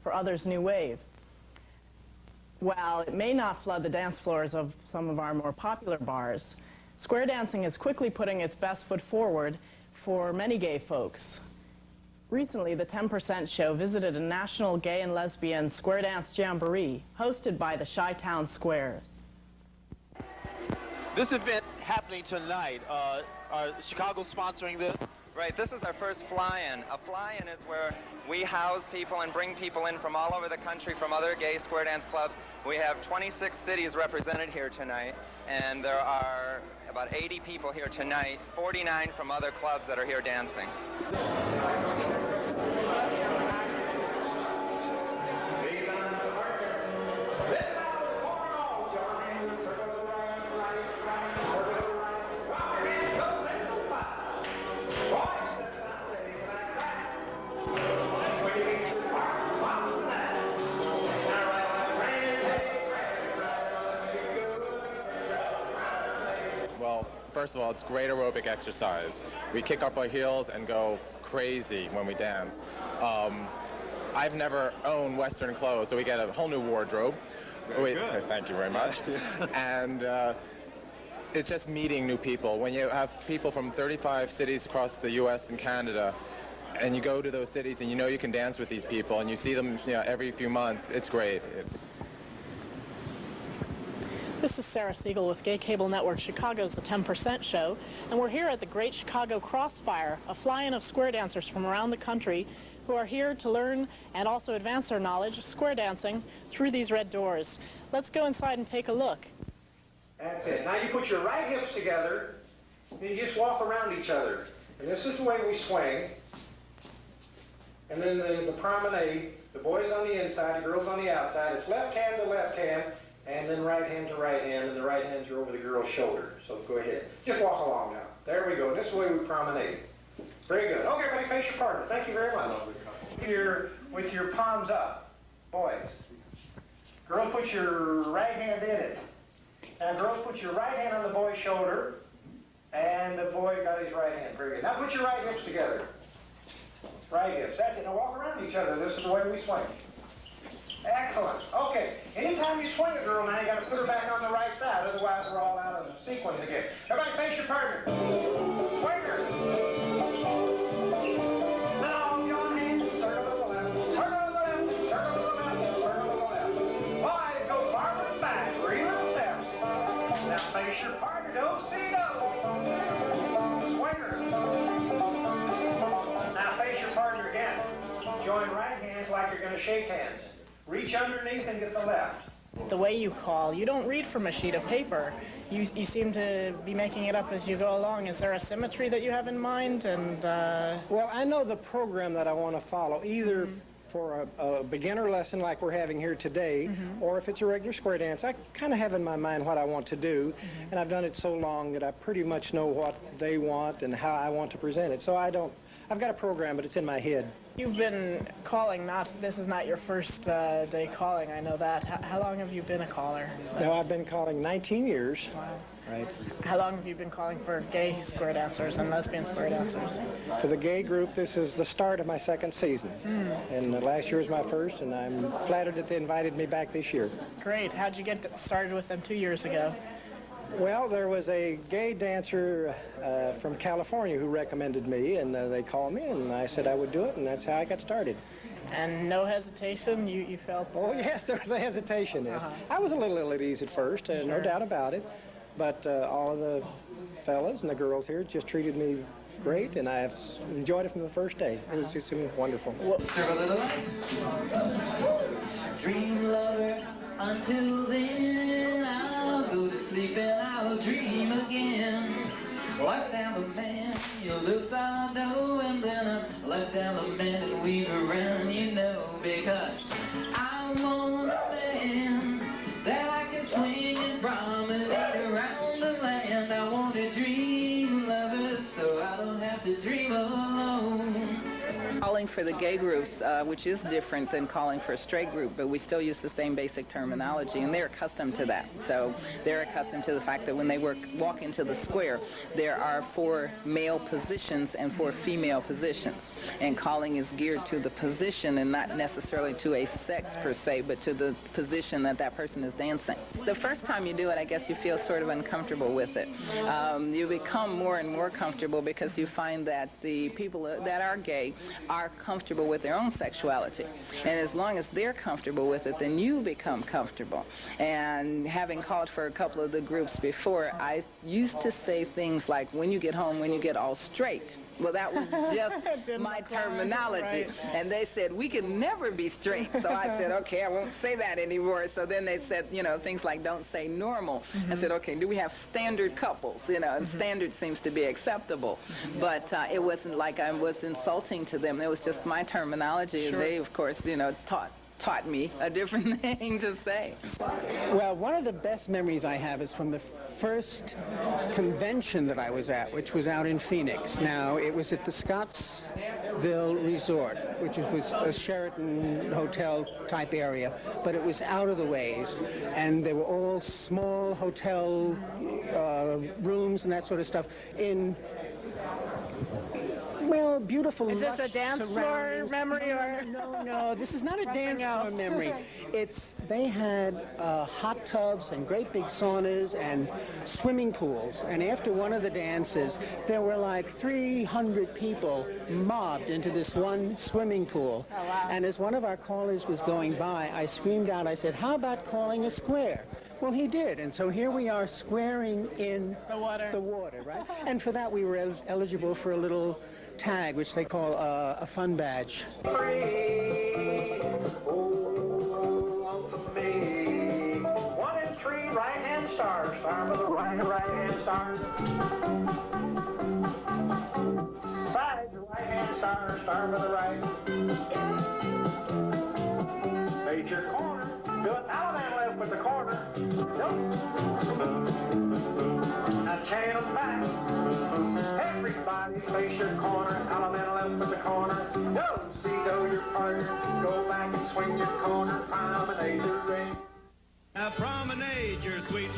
for others' new wave. While it may not flood the dance floors of some of our more popular bars, square dancing is quickly putting its best foot forward for many gay folks. Recently, the 10% Show visited a national gay and lesbian square dance jamboree hosted by the Chi-Town Squares. This event happening tonight, Chicago sponsoring this? Right, this is our first fly-in. A fly-in is where we house people and bring people in from all over the country from other gay square dance clubs. We have 26 cities represented here tonight, and there are about 80 people here tonight, 49 from other clubs that are here dancing. Well, first of all, it's great aerobic exercise. We kick up our heels and go crazy when we dance. I've never owned Western clothes, so we get a whole new wardrobe. Very good. Thank you very much. And it's just meeting new people. When you have people from 35 cities across the U.S. and Canada, and you go to those cities and you know you can dance with these people, and you see them every few months, it's great. This is Sarah Siegel with Gay Cable Network Chicago's The 10% Show, and we're here at the Great Chicago Crossfire, a fly-in of square dancers from around the country who are here to learn and also advance their knowledge of square dancing through these red doors. Let's go inside and take a look. That's it. Now you put your right hips together, and you just walk around each other. And this is the way we swing. And then the promenade, the boys on the inside, the girls on the outside. It's left hand to left hand, and then right hand to right hand, and the right hands are over the girl's shoulder. So go ahead. Just walk along now. There we go. This is the way we promenade. Very good. Okay, everybody face your partner. Thank you very much. Here with your palms up. Boys. Girls, put your right hand in it. Now, girls, put your right hand on the boy's shoulder, and the boy got his right hand. Very good. Now, put your right hips together. Right hips. That's it. Now, walk around each other. This is the way we swing. Excellent. Okay. Anytime you swing a girl now, you got to put her back on the right side. Otherwise, we're all out of the sequence again. Everybody face your partner. Swing her. Now, your hands. Circle to the left. Circle to the left. Circle to the left. Circle to the left. Boys, go forward and back. 3 little steps. Now, face your partner. Don't see no. Swing her. Now, face your partner again. Join right hands like you're going to shake hands. Reach underneath and get the left. The way you call, you don't read from a sheet of paper. You seem to be making it up as you go along. Is there a symmetry that you have in mind? And Well, I know the program that I want to follow, either for a beginner lesson like we're having here today, or if it's a regular square dance. I kind of have in my mind what I want to do, and I've done it so long that I pretty much know what they want and how I want to present it. So I've got a program, but it's in my head. You've been calling, this is not your first day calling, I know that. How long have you been a caller? Now, I've been calling 19 years. Wow. Right. How long have you been calling for gay square dancers and lesbian square dancers? For the gay group, this is the start of my second season. And last year was my first, and I'm flattered that they invited me back this year. Great. How'd you get started with them 2 years ago? Well, there was a gay dancer from California who recommended me, and they called me, and I said I would do it, and that's how I got started. And no hesitation? You felt... Oh, yes, there was a hesitation, yes. I was a little ill at ease at first, no doubt about it, but all of the fellas and the girls here just treated me great, and I've enjoyed it from the first day. It was just wonderful. Dream lover, until then I'll go to sleep and I'll dream again. Like down the man, you look I know, and then I like down the man and weave around, you know, because I want a man that I can swing and promenade around the land. I want a dream lover so I don't have to dream alone. Calling calling for the gay groups, which is different than calling for a straight group, but we still use the same basic terminology, and they're accustomed to that. So they're accustomed to the fact that when they walk into the square, there are 4 male positions and 4 female positions, and calling is geared to the position and not necessarily to a sex per se, but to the position that that person is dancing. The first time you do it, I guess you feel sort of uncomfortable with it. You become more and more comfortable because you find that the people that are gay are comfortable with their own sexuality. And as long as they're comfortable with it, then you become comfortable. And having called for a couple of the groups before, I used to say things like, when you get home, when you get all straight. Well, that was just my terminology. Right. And they said, we can never be straight. So I said, okay, I won't say that anymore. So then they said, you know, things like don't say normal. I said, okay, do we have standard couples? You know, and standard seems to be acceptable. But it wasn't like I was insulting to them. It was just my terminology. Sure. They, of course, you know, taught me a different thing to say. Well, one of the best memories I have is from the first convention that I was at, which was out in Phoenix. Now, it was at the Scottsville Resort, which was a Sheraton hotel type area, but it was out of the ways, and they were all small hotel rooms and that sort of stuff in, well, beautiful. Is this a dance floor memory or? No, this is not a dance floor memory. They had hot tubs and great big saunas and swimming pools. And after one of the dances, there were like 300 people mobbed into this one swimming pool. Oh, wow. And as one of our callers was going by, I screamed out, I said, how about calling a square? Well, he did, and so here we are squaring in the water, right? And for that, we were eligible for a little tag, which they call a fun badge. Three, oh, to me. 1 and 3, right-hand star, star with the right-hand star. Side, right-hand star, star with the right. Major corner, do it Alabama left with the corner. Now chain them back. Everybody face your corner, Alabama left with the corner. Go, see, go your partner. Go back and swing your corner, promenade your ring. Now promenade your sweet